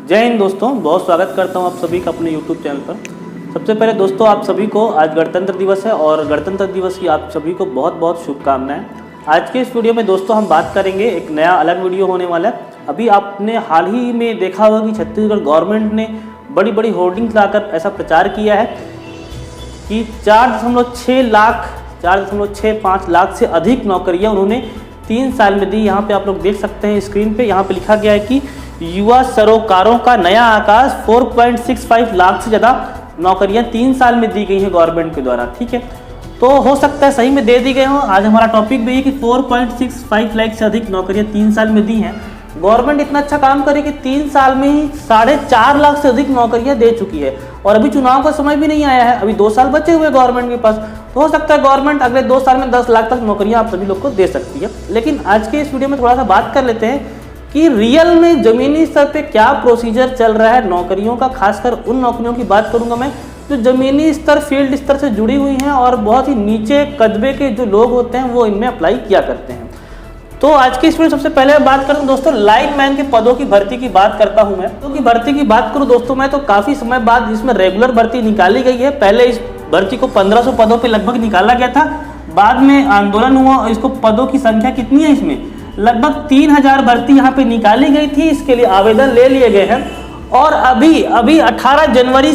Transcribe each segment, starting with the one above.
जय हिंद दोस्तों, बहुत स्वागत करता हूं आप सभी का अपने YouTube चैनल पर। सबसे पहले दोस्तों, आप सभी को आज गणतंत्र दिवस है और गणतंत्र दिवस की आप सभी को बहुत बहुत शुभकामनाएं। आज के इस वीडियो में दोस्तों हम बात करेंगे, एक नया अलग वीडियो होने वाला है। अभी आपने हाल ही में देखा होगा कि छत्तीसगढ़ गवर्नमेंट ने बड़ी बड़ी होर्डिंग्स लाकर ऐसा प्रचार किया है कि 4.65 लाख से अधिक नौकरियाँ उन्होंने 3 साल में दी। यहाँ पे आप लोग देख सकते हैं स्क्रीन पे, यहाँ पे लिखा गया है कि युवा सरोकारों का नया आकाश। 4.65 लाख से ज़्यादा नौकरियां 3 साल में दी गई हैं गवर्नमेंट के द्वारा। ठीक है, तो हो सकता है सही में दे दी गए हों। आज हमारा टॉपिक भी है कि 4.65 लाख से अधिक नौकरियां 3 साल में दी हैं। गवर्नमेंट इतना अच्छा काम करे कि 3 साल में ही 4.5 लाख से अधिक नौकरियां दे चुकी है और अभी चुनाव का समय भी नहीं आया है। अभी 2 साल बचे हुए गवर्नमेंट के पास, तो हो सकता है गवर्नमेंट अगले 2 साल में 10 लाख तक नौकरियां आप सभी लोग को दे सकती है। लेकिन आज के इस वीडियो में थोड़ा सा बात कर लेते हैं कि रियल में जमीनी स्तर पे क्या प्रोसीजर चल रहा है नौकरियों का। खासकर उन नौकरियों की बात करूंगा मैं जो जमीनी स्तर, फील्ड स्तर से जुड़ी हुई हैं और बहुत ही नीचे कदबे के जो लोग होते हैं वो इनमें अप्लाई किया करते हैं। तो आज की इस वीडियो सबसे पहले बात करूं दोस्तों, लाइनमैन के पदों की भर्ती की बात करता हूं मैं। तो की भर्ती की बात करूं दोस्तों मैं, तो काफी समय बाद इसमें रेगुलर भर्ती निकाली गई है। पहले इस भर्ती को 1500 पदों पर लगभग निकाला गया था, बाद में आंदोलन हुआ। इसको पदों की संख्या कितनी है, इसमें लगभग 3000 भर्ती यहाँ पे निकाली गई थी। इसके लिए आवेदन ले लिए गए हैं और अभी 18 जनवरी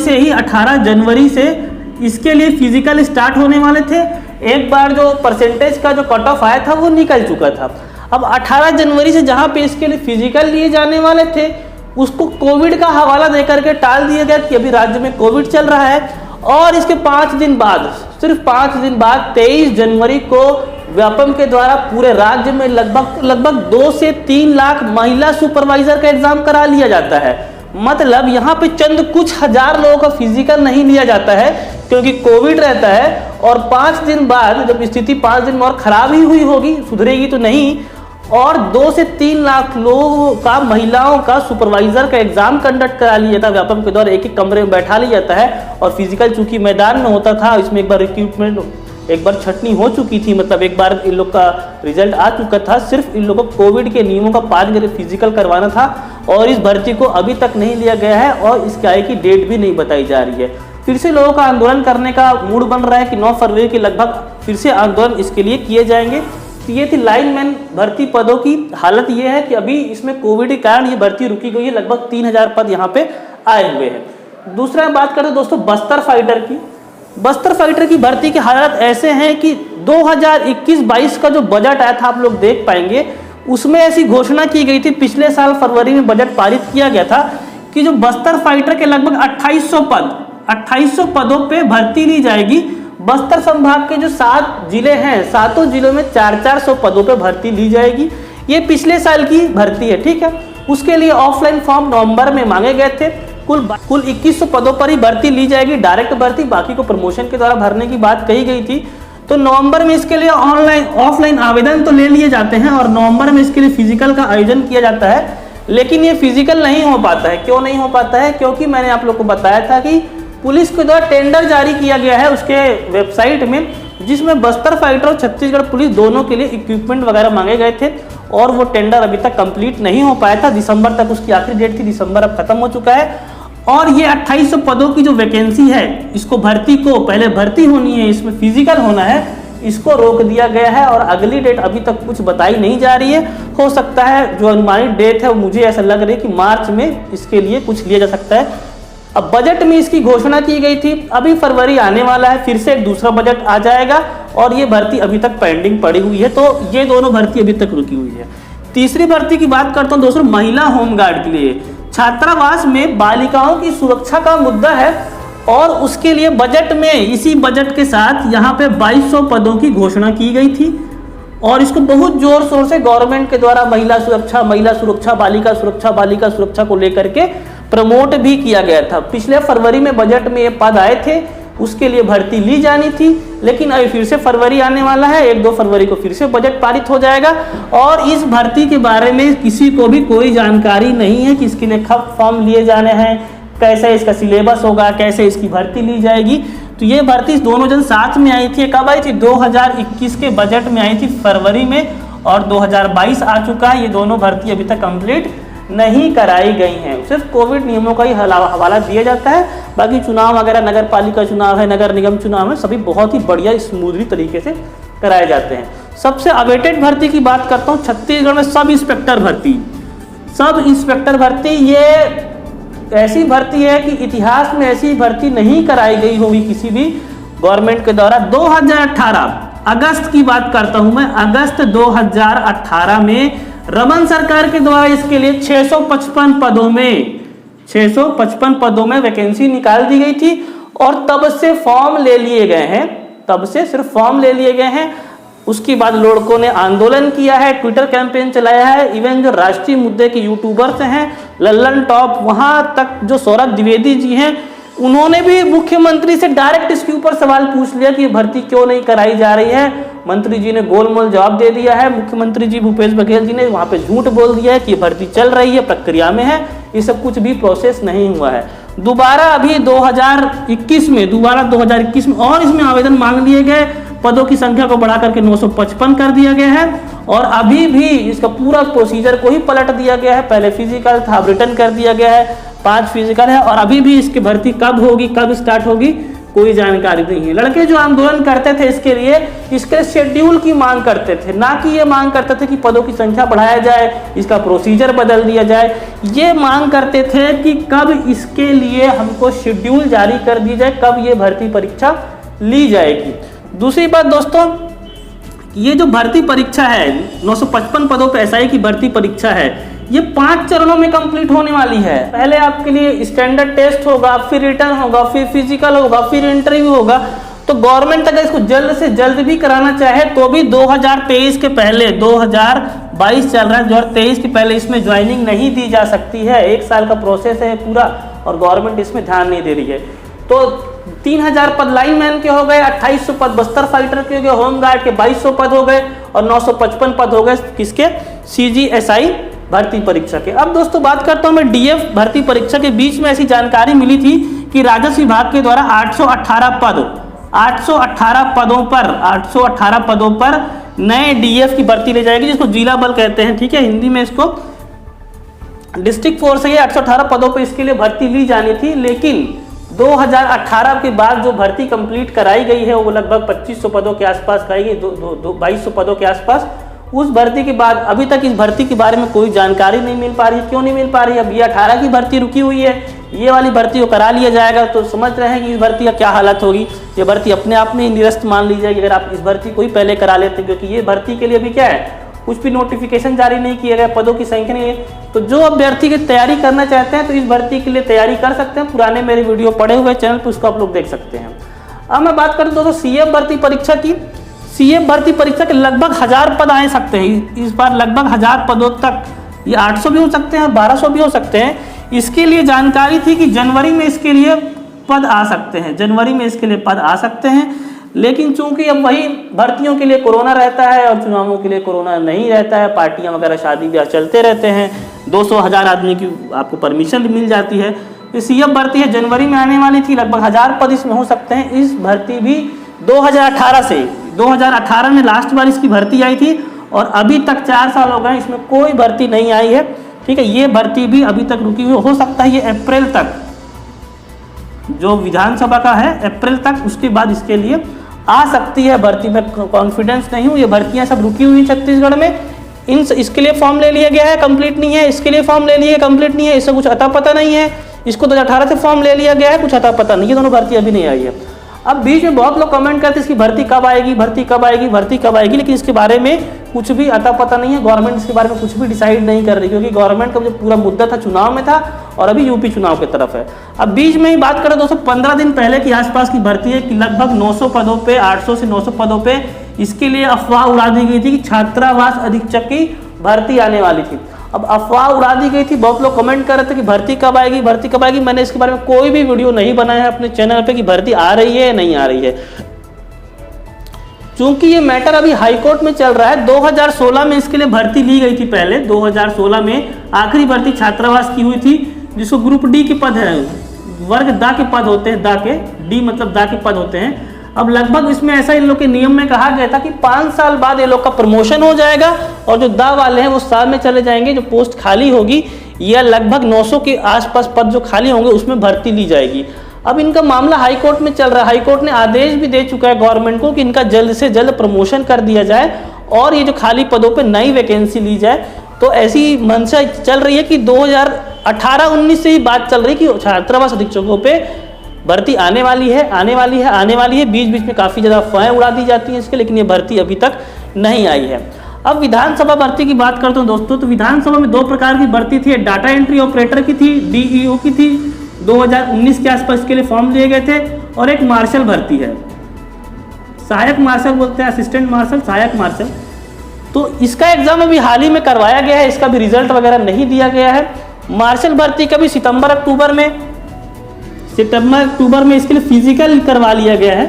से इसके लिए फिजिकल स्टार्ट होने वाले थे। एक बार जो परसेंटेज का जो कट ऑफ आया था वो निकल चुका था। अब 18 जनवरी से जहाँ पे इसके लिए फिजिकल लिए जाने वाले थे उसको कोविड का हवाला देकर के टाल दिया गया कि अभी राज्य में कोविड चल रहा है। और इसके 5 दिन बाद, सिर्फ 5 दिन बाद 23 जनवरी को व्यापम के द्वारा पूरे राज्य में लगभग 2 से 3 लाख महिला सुपरवाइजर का एग्जाम करा लिया जाता है। मतलब यहाँ पे चंद कुछ हजार लोगों का फिजिकल नहीं लिया जाता है क्योंकि कोविड रहता है। और 5 दिन बाद जब स्थिति 5 दिन में और खराब ही हुई होगी, सुधरेगी तो नहीं, और 2 से 3 लाख लोगों का, महिलाओं का सुपरवाइजर का एग्जाम कंडक्ट करा लिया जाता है व्यापम के द्वारा। एक एक कमरे में बैठा लिया जाता है और फिजिकल चूंकि मैदान में होता था, इसमें एक बार रिक्रूटमेंट, एक बार छटनी हो चुकी थी, मतलब एक बार इन लोग का रिजल्ट आ चुका था। सिर्फ इन लोगों को कोविड के नियमों का पालन करके फिजिकल करवाना था और इस भर्ती को अभी तक नहीं लिया गया है और इसके आगे की डेट भी नहीं बताई जा रही है। फिर से लोगों का आंदोलन करने का मूड बन रहा है कि 9 फरवरी के लगभग फिर से आंदोलन इसके लिए किए जाएंगे। तो ये थी लाइनमैन भर्ती पदों की हालत। ये है कि अभी इसमें कोविड के कारण ये भर्ती रुकी गई है। लगभग 3000 पद यहाँ पे आए हुए हैं। दूसरा बात करें दोस्तों बस्तर फाइटर की। बस्तर फाइटर की भर्ती की हालत ऐसे हैं कि 2021-22 का जो बजट आया था आप लोग देख पाएंगे, उसमें ऐसी घोषणा की गई थी, पिछले साल फरवरी में बजट पारित किया गया था कि जो बस्तर फाइटर के लगभग 2800 पदों पे भर्ती ली जाएगी। बस्तर संभाग के जो 7 जिले हैं, 7 जिलों में 400 पदों पे भर्ती ली जाएगी। ये पिछले साल की भर्ती है। ठीक है, उसके लिए ऑफलाइन फॉर्म नवंबर में मांगे गए थे। कुल 2100 पदों पर ही भर्ती ली जाएगी, डायरेक्ट भर्ती, बाकी को प्रमोशन के द्वारा भरने की बात कही गई थी। तो नवंबर में इसके लिए ऑफलाइन आवेदन तो ले लिए जाते हैं और नवंबर में इसके लिए फिजिकल का आयोजन किया जाता है। लेकिन ये फिजिकल नहीं हो पाता है। क्यों नहीं हो पाता है? क्योंकि मैंने आप लोग को बताया था कि पुलिस के द्वारा टेंडर जारी किया गया है उसके वेबसाइट में, जिसमें बस्तर फाइटर और छत्तीसगढ़ पुलिस दोनों के लिए इक्विपमेंट वगैरह मांगे गए थे और वो टेंडर अभी तक कंप्लीट नहीं हो पाया था। दिसंबर तक उसकी आखिरी डेट थी, दिसंबर अब खत्म हो चुका है। और ये 2800 पदों की जो वैकेंसी है, इसको भर्ती को पहले भर्ती होनी है, इसमें फिजिकल होना है, इसको रोक दिया गया है और अगली डेट अभी तक कुछ बताई नहीं जा रही है। हो सकता है जो अनुमानित डेट है वो मुझे ऐसा लग रहा है कि मार्च में इसके लिए कुछ लिया जा सकता है। अब बजट में इसकी घोषणा की गई थी, अभी फरवरी आने वाला है, फिर से एक दूसरा बजट आ जाएगा और ये भर्ती अभी तक पेंडिंग पड़ी हुई है। तो ये दोनों भर्ती अभी तक रुकी हुई है। तीसरी भर्ती की बात करता हूँ दोस्तों, महिला होमगार्ड के लिए। छात्रावास में बालिकाओं की सुरक्षा का मुद्दा है और उसके लिए बजट में, इसी बजट के साथ यहाँ पे 2200 पदों की घोषणा की गई थी और इसको बहुत जोर शोर से गवर्नमेंट के द्वारा महिला सुरक्षा, बालिका सुरक्षा को लेकर के प्रमोट भी किया गया था। पिछले फरवरी में बजट में ये पद आए थे, उसके लिए भर्ती ली जानी थी। लेकिन अभी फिर से फरवरी आने वाला है, 1-2 फरवरी को फिर से बजट पारित हो जाएगा और इस भर्ती के बारे में किसी को भी कोई जानकारी नहीं है कि इसके लिए कब फॉर्म लिए जाने हैं, कैसे इसका सिलेबस होगा, कैसे इसकी भर्ती ली जाएगी। तो ये भर्ती दोनों जन साथ में आई थी। कब आई थी? 2021 के बजट में आई थी फरवरी में और 2022 आ चुका है। ये दोनों भर्ती अभी तक कंप्लीट नहीं कराई गई हैं। सिर्फ कोविड नियमों का ही हवाला दिया जाता है, बाकी चुनाव वगैरह नगर पालिका चुनाव है, नगर निगम चुनाव है, सभी बहुत ही बढ़िया स्मूथली तरीके से कराए जाते हैं। सबसे अवेटेड भर्ती की बात करता हूँ, छत्तीसगढ़ में सब इंस्पेक्टर भर्ती। सब इंस्पेक्टर भर्ती ये ऐसी भर्ती है कि इतिहास में ऐसी भर्ती नहीं कराई गई होगी किसी भी गवर्नमेंट के द्वारा। 2018 अगस्त की बात करता हूं मैं, अगस्त 2018 में रमन सरकार के द्वारा इसके लिए 655 पदों में वैकेंसी निकाल दी गई थी और तब से फॉर्म ले लिए गए हैं, तब से सिर्फ फॉर्म ले लिए गए हैं। उसके बाद लोगों ने आंदोलन किया है, ट्विटर कैंपेन चलाया है, इवन जो राष्ट्रीय मुद्दे के यूट्यूबर्स हैं लल्लन टॉप, वहां तक जो सौरभ द्विवेदी जी हैं, उन्होंने भी मुख्यमंत्री से डायरेक्ट इसके ऊपर सवाल पूछ लिया कि भर्ती क्यों नहीं कराई जा रही है। मंत्री जी ने गोलमोल जवाब दे दिया है। मुख्यमंत्री जी भूपेश बघेल जी ने वहां पे झूठ बोल दिया है कि भर्ती चल रही है, प्रक्रिया में है, ये सब कुछ भी प्रोसेस नहीं हुआ है। दोबारा अभी 2021 में और इसमें आवेदन मांग लिए गए, पदों की संख्या को बढ़ा करके 955 कर दिया गया है और अभी भी इसका पूरा प्रोसीजर को ही पलट दिया गया है। पहले फिजिकल था, अब रिटर्न कर दिया गया है, 5 फिजिकल है और अभी भी इसकी भर्ती कब होगी, कब स्टार्ट होगी, कोई जानकारी नहीं है। लड़के जो आंदोलन करते थे इसके शेड्यूल की मांग करते थे, ना कि ये मांग करते थे कि पदों की संख्या बढ़ाया जाए, इसका प्रोसीजर बदल दिया जाए। ये मांग करते थे कि कब इसके लिए हमको शेड्यूल जारी कर दी जाए, कब ये भर्ती परीक्षा ली जाएगी। दूसरी बात दोस्तों, ये जो भर्ती परीक्षा है 955 पदों पे एसआई की भर्ती परीक्षा है, ये 5 चरणों में कंप्लीट होने वाली है। पहले आपके लिए स्टैंडर्ड टेस्ट होगा, फिर रिटर्न होगा, फिर फिजिकल होगा, फिर इंटरव्यू होगा। तो गवर्नमेंट अगर इसको जल्द से जल्द भी कराना चाहे तो भी 2023 के पहले, 2022 चल रहा है, 2023 के पहले इसमें ज्वाइनिंग नहीं दी जा सकती है। 1 साल का प्रोसेस है पूरा और गवर्नमेंट इसमें ध्यान नहीं दे रही है। तो 3000 पद लाइनमैन के हो गए, 2800 पद बस्तर फाइटर के हो गए, होमगार्ड के 2200 पद हो गए और 955 पद हो गए किसके, CGSI भर्ती परीक्षा के। अब दोस्तों बात करता हूं मैं DF भर्ती परीक्षा के। बीच में ऐसी जानकारी मिली थी कि राजस्व विभाग के द्वारा 818 पदों पर नए DF की भर्ती ले जाएगी, जिसको जिला बल कहते हैं, ठीक है, हिंदी में इसको डिस्ट्रिक्ट फोर्स है। ये 818 पदों पर इसके लिए भर्ती ली जानी थी, लेकिन 2018 के बाद जो भर्ती कंप्लीट कराई गई है वो लगभग 2500 पदों के आसपास कराई गई, 2200 पदों के आसपास। उस भर्ती के बाद अभी तक इस भर्ती के बारे में कोई जानकारी नहीं मिल पा रही। क्यों नहीं मिल पा रही? अब ये 18 की भर्ती रुकी हुई है, ये वाली भर्ती को करा लिया जाएगा तो समझ रहे हैं कि इस भर्ती का क्या हालत होगी। ये भर्ती अपने आप में ही निरस्त मान ली जाएगी अगर आप इस भर्ती को ही पहले करा लेते, क्योंकि ये भर्ती के लिए अभी क्या है, कुछ भी नोटिफिकेशन जारी नहीं किया गया, पदों की संख्या नहीं है। तो जो अभ्यर्थी की तैयारी करना चाहते हैं तो इस भर्ती के लिए तैयारी कर सकते हैं। पुराने मेरे वीडियो पड़े हुए चैनल पर, उसको आप लोग देख सकते हैं। अब मैं बात करूँ दोस्तों CM भर्ती परीक्षा की। CM भर्ती परीक्षा के लगभग 1000 पद आ सकते हैं इस बार, लगभग 1000 पदों तक। ये 800 भी हो सकते हैं, 1200 भी हो सकते हैं। इसके लिए जानकारी थी कि जनवरी में इसके लिए पद आ सकते हैं, जनवरी में इसके लिए पद आ सकते हैं। लेकिन चूंकि अब वही भर्तियों के लिए कोरोना रहता है और चुनावों के लिए कोरोना नहीं रहता है, पार्टियां वगैरह शादी ब्याह चलते रहते हैं, 200-1000 आदमी की आपको परमिशन मिल जाती है। ये CM भर्ती है, जनवरी में आने वाली थी, लगभग 1000 पद इसमें हो सकते हैं। इस भर्ती भी 2018 में लास्ट बार इसकी भर्ती आई थी और अभी तक 4 साल हो गए, इसमें कोई भर्ती नहीं आई है, ठीक है। ये भर्ती भी अभी तक रुकी हुई हो सकता है, ये अप्रैल तक, जो विधानसभा का है अप्रैल तक, उसके बाद इसके लिए आ सकती है भर्ती। में कॉन्फिडेंस नहीं हूँ, ये भर्तियाँ सब रुकी हुई छत्तीसगढ़ में। इसके लिए फॉर्म ले लिया गया है, कंप्लीट नहीं है, इसके लिए फॉर्म ले लिए, कंप्लीट नहीं है, इससे कुछ अता पता नहीं है। इसको 2018 से फॉर्म ले लिया गया है, कुछ अता पता नहीं है, दोनों भर्ती अभी नहीं आई है। अब बीच में बहुत लोग कमेंट करते हैं इसकी भर्ती कब आएगी, भर्ती कब आएगी, भर्ती कब आएगी, लेकिन इसके बारे में कुछ भी अता पता नहीं है। गवर्नमेंट इसके बारे में कुछ भी डिसाइड नहीं कर रही, क्योंकि गवर्नमेंट का जो पूरा मुद्दा था चुनाव में था और अभी यूपी चुनाव की तरफ है। अब बीच में ही बात करें दोस्तों, 15 दिन पहले की आसपास की भर्ती है कि लगभग 900 पदों पे, 800 से 900 पदों पे इसके लिए अफवाह उड़ा दी गई थी कि छात्रावास अधीक्षक की भर्ती आने वाली थी। अब अफवाह उड़ा दी गई थी, बहुत लोग कमेंट कर रहे थे कि भर्ती कब आएगी, भर्ती कब आएगी। मैंने इसके बारे में कोई भी वीडियो नहीं बनाया है अपने चैनल पे कि भर्ती आ रही है या नहीं आ रही है, चूंकि ये मैटर अभी हाईकोर्ट में चल रहा है। 2016 में इसके लिए भर्ती ली गई थी, पहले 2016 में आखिरी भर्ती छात्रावास की हुई थी, जिसको ग्रुप D के पद है, वर्ग दा के पद होते हैं, दा के D मतलब दा के पद होते हैं। अब लगभग इसमें ऐसा इन लोग के नियम में कहा गया था कि 5 साल बाद ये लोग का प्रमोशन हो जाएगा और जो दा वाले हैं वो साल में चले जाएंगे, जो पोस्ट खाली होगी या लगभग 900 के आसपास पद जो खाली होंगे उसमें भर्ती ली जाएगी। अब इनका मामला हाई कोर्ट में चल रहा है। हाई कोर्ट ने आदेश भी दे चुका है गवर्नमेंट को कि इनका जल्द से जल्द प्रमोशन कर दिया जाए और ये जो खाली पदों पे नई वैकेंसी ली जाए। तो ऐसी मंशा चल रही है कि 2018-19 से ही बात चल रही है कि छात्रावास अधीक्षकों पे भर्ती आने वाली है। बीच बीच में काफ़ी ज़्यादा अफवाहें उड़ा दी जाती हैं इसके, लेकिन ये भर्ती अभी तक नहीं आई है। अब विधानसभा भर्ती की बात करता हूँ दोस्तों, तो विधानसभा में 2 प्रकार की भर्ती थी। डाटा एंट्री ऑपरेटर की थी, DEO की थी, 2019 के आसपास के लिए फॉर्म लिए गए थे। और एक मार्शल भर्ती है, सहायक मार्शल बोलते हैं, असिस्टेंट मार्शल, सहायक मार्शल। तो इसका एग्जाम अभी हाल ही में करवाया गया है, इसका भी रिजल्ट वगैरह नहीं दिया गया है। मार्शल भर्ती का भी सितंबर अक्टूबर में इसके लिए फिजिकल करवा लिया गया है।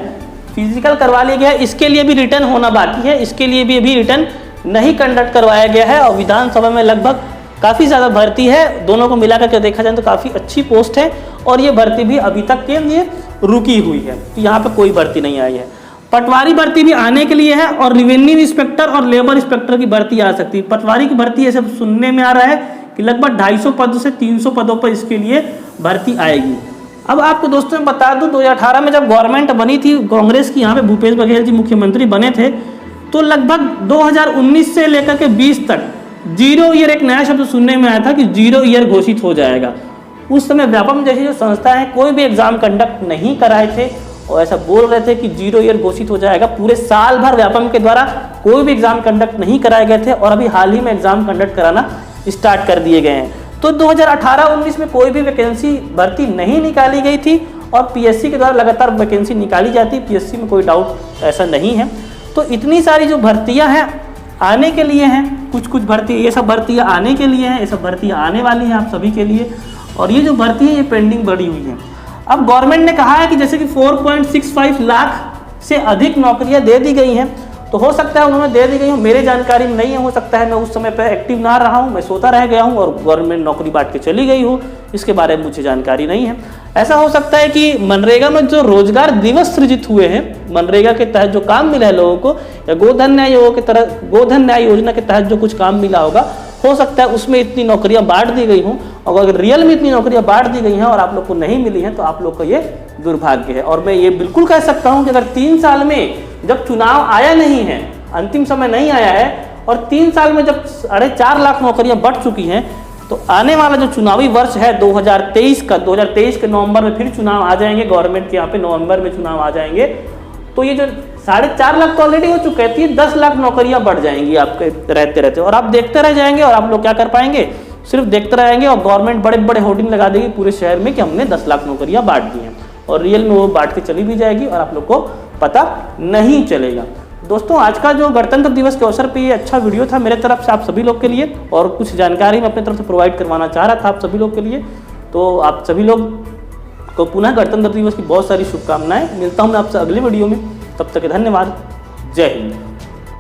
इसके लिए भी रिटर्न होना बाकी है, इसके लिए भी अभी रिटर्न नहीं कंडक्ट करवाया गया है। और विधानसभा में लगभग काफ़ी ज़्यादा भर्ती है, दोनों को मिलाकर के देखा जाए तो काफ़ी अच्छी पोस्ट है। और ये भर्ती भी अभी तक के लिए रुकी हुई है, तो यहाँ पे कोई भर्ती नहीं आई है। पटवारी भर्ती भी आने के लिए है और रेवेन्यू इंस्पेक्टर और लेबर इंस्पेक्टर की भर्ती आ सकती है। पटवारी की भर्ती ऐसे सुनने में आ रहा है कि लगभग 250 पदों से 300 पदों पर इसके लिए भर्ती आएगी। अब आपको दोस्तों मैं बता दूं, 2018 में जब गवर्नमेंट बनी थी कांग्रेस की, यहाँ पे भूपेश बघेल जी मुख्यमंत्री बने थे, तो लगभग 2019 से लेकर के 20 तक 0 ईयर एक नया शब्द सुनने में आया था कि 0 ईयर घोषित हो जाएगा। उस समय व्यापम जैसी जो संस्था है कोई भी एग्जाम कंडक्ट नहीं कराए थे और ऐसा बोल रहे थे कि 0 ईयर घोषित हो जाएगा। पूरे साल भर व्यापम के द्वारा कोई भी एग्जाम कंडक्ट नहीं कराए गए थे और अभी हाल ही में एग्जाम कंडक्ट कराना स्टार्ट कर दिए गए हैं। तो 2018-19 में कोई भी वैकेंसी भर्ती नहीं निकाली गई थी और पीएससी के द्वारा लगातार वैकेंसी निकाली जाती है, पीएससी में कोई डाउट ऐसा नहीं है। तो इतनी सारी जो भर्तियां हैं आने के लिए हैं, कुछ भर्ती, ये सब भर्तियां आने के लिए हैं, ये सब भर्तियां आने वाली हैं आप सभी के लिए। और ये जो भर्ती है ये पेंडिंग बढ़ी हुई है। अब गवर्नमेंट ने कहा है कि जैसे कि 4.65 लाख से अधिक नौकरियां दे दी गई हैं, तो हो सकता है उन्होंने दे दी गई हो, मेरे जानकारी में नहीं है, हो सकता है मैं उस समय पर एक्टिव ना रहा हूँ, मैं सोता रह गया हूँ और गवर्नमेंट नौकरी बांट के चली गई हो, इसके बारे में मुझे जानकारी नहीं है। ऐसा हो सकता है कि मनरेगा में जो रोजगार दिवस सृजित हुए हैं, मनरेगा के तहत जो काम मिला है लोगों को, या गोधन न्याय योजना के तहत जो कुछ काम मिला होगा, हो सकता है उसमें इतनी नौकरियां बांट दी गई हों। और अगर रियल में इतनी नौकरियां बांट दी गई हैं और आप लोग को नहीं मिली हैं तो आप लोग का ये दुर्भाग्य है। और मैं ये बिल्कुल कह सकता हूं कि अगर 3 साल में जब चुनाव आया नहीं है, अंतिम समय नहीं आया है, और 3 साल में जब 4.5 लाख नौकरियां बढ़ चुकी हैं, तो आने वाला जो चुनावी वर्ष है 2023 का, 2023 के नवंबर में फिर चुनाव आ जाएंगे, गवर्नमेंट के यहाँ पे नवंबर में चुनाव आ जाएंगे। तो ये जो 4.5 लाख तो ऑलरेडी हो चुके हैं, 10 लाख नौकरियां बढ़ जाएंगी आपके रहते और आप देखते रह जाएंगे। और आप लोग क्या कर पाएंगे, सिर्फ देखते रहेंगे और गवर्नमेंट बड़े बड़े होर्डिंग लगा देगी पूरे शहर में कि हमने 10 लाख नौकरियां बांट दी हैं, और रियल में वो बांट के चली भी जाएगी और आप लोग को पता नहीं चलेगा। दोस्तों, आज का जो गणतंत्र दिवस के अवसर पे ये अच्छा वीडियो था मेरे तरफ से आप सभी लोग के लिए, और कुछ जानकारी मैं अपनी तरफ से प्रोवाइड करवाना चाह रहा था आप सभी लोग के लिए। तो आप सभी लोग को पुनः गणतंत्र दिवस की बहुत सारी शुभकामनाएं। मिलता हूं मैं आपसे अगले वीडियो में, तब तक धन्यवाद। जय हिंद।